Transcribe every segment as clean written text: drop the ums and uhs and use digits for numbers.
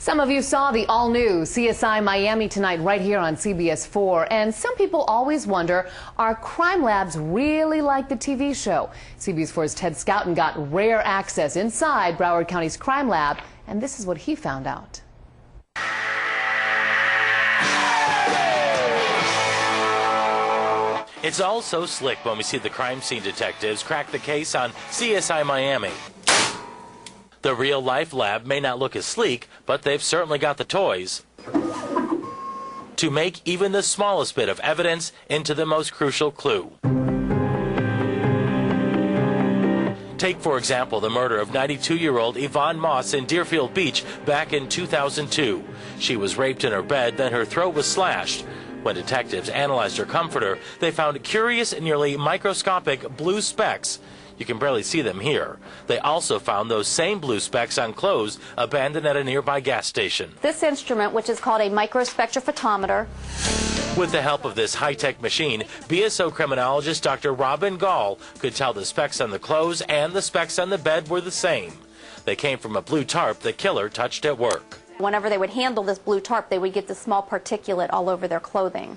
Some of you saw the all-new CSI Miami tonight right here on CBS 4. And some people always wonder, are crime labs really like the TV show? CBS 4's Ted Scouten got rare access inside Broward County's crime lab, and this is what he found out. It's all so slick when we see the crime scene detectives crack the case on CSI Miami. The real-life lab may not look as sleek, but they've certainly got the toys to make even the smallest bit of evidence into the most crucial clue. Take, for example, the murder of 92-year-old Yvonne Moss in Deerfield Beach back in 2002. She was raped in her bed, then her throat was slashed. When detectives analyzed her comforter, they found curious, nearly microscopic blue specks. You can barely see them here. They also found those same blue specks on clothes abandoned at a nearby gas station. This instrument, which is called a microspectrophotometer. With the help of this high-tech machine, BSO criminologist Dr. Robin Gall could tell the specks on the clothes and the specks on the bed were the same. They came from a blue tarp the killer touched at work. Whenever they would handle this blue tarp, they would get this small particulate all over their clothing.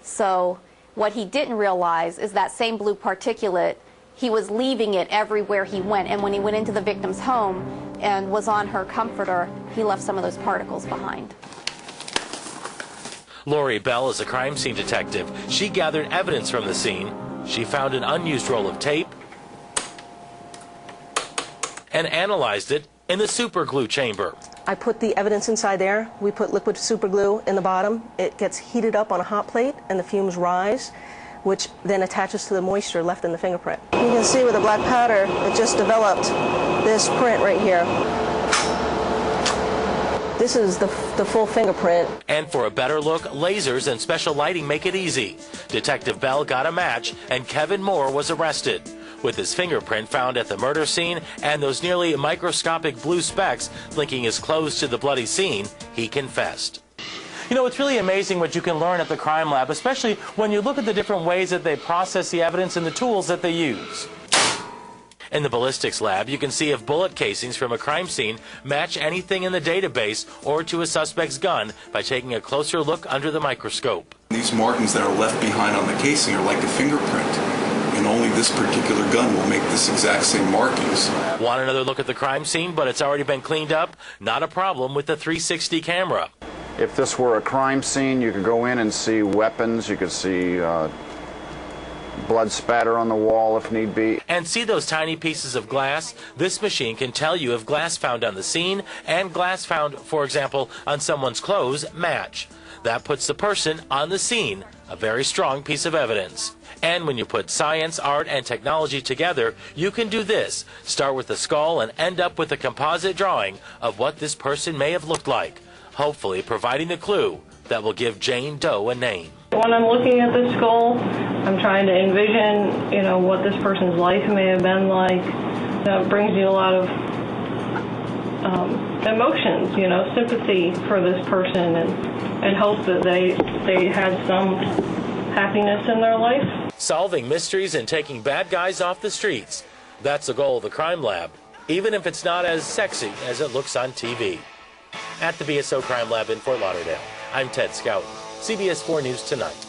So what he didn't realize is that same blue particulate, he was leaving it everywhere he went. And when he went into the victim's home and was on her comforter, he left some of those particles behind. Lori Bell is a crime scene detective. She gathered evidence from the scene. She found an unused roll of tape and analyzed it in the super glue chamber. I put the evidence inside there. We put liquid super glue in the bottom. It gets heated up on a hot plate and the fumes rise, which then attaches to the moisture left in the fingerprint. You can see with the black powder, it just developed this print right here. This is the full fingerprint. And for a better look, lasers and special lighting make it easy. Detective Bell got a match, and Kevin Moore was arrested. With his fingerprint found at the murder scene and those nearly microscopic blue specks linking his clothes to the bloody scene, he confessed. You know, it's really amazing what you can learn at the crime lab, especially when you look at the different ways that they process the evidence and the tools that they use. In the ballistics lab, you can see if bullet casings from a crime scene match anything in the database or to a suspect's gun by taking a closer look under the microscope. These markings that are left behind on the casing are like a fingerprint, and only this particular gun will make this exact same markings. Want another look at the crime scene, but it's already been cleaned up? Not a problem with the 360 camera. If this were a crime scene, you could go in and see weapons, you could see blood spatter on the wall if need be. And see those tiny pieces of glass? This machine can tell you if glass found on the scene and glass found, for example, on someone's clothes match. That puts the person on the scene, a very strong piece of evidence. And when you put science, art, and technology together, you can do this. Start with the skull and end up with a composite drawing of what this person may have looked like, hopefully providing the clue that will give Jane Doe a name. When I'm looking at the skull, I'm trying to envision, what this person's life may have been like. It brings you a lot of emotions, sympathy for this person and hope that they had some happiness in their life. Solving mysteries and taking bad guys off the streets. That's the goal of the crime lab, even if it's not as sexy as it looks on TV. At the BSO Crime Lab in Fort Lauderdale, I'm Ted Scouten, CBS 4 News Tonight.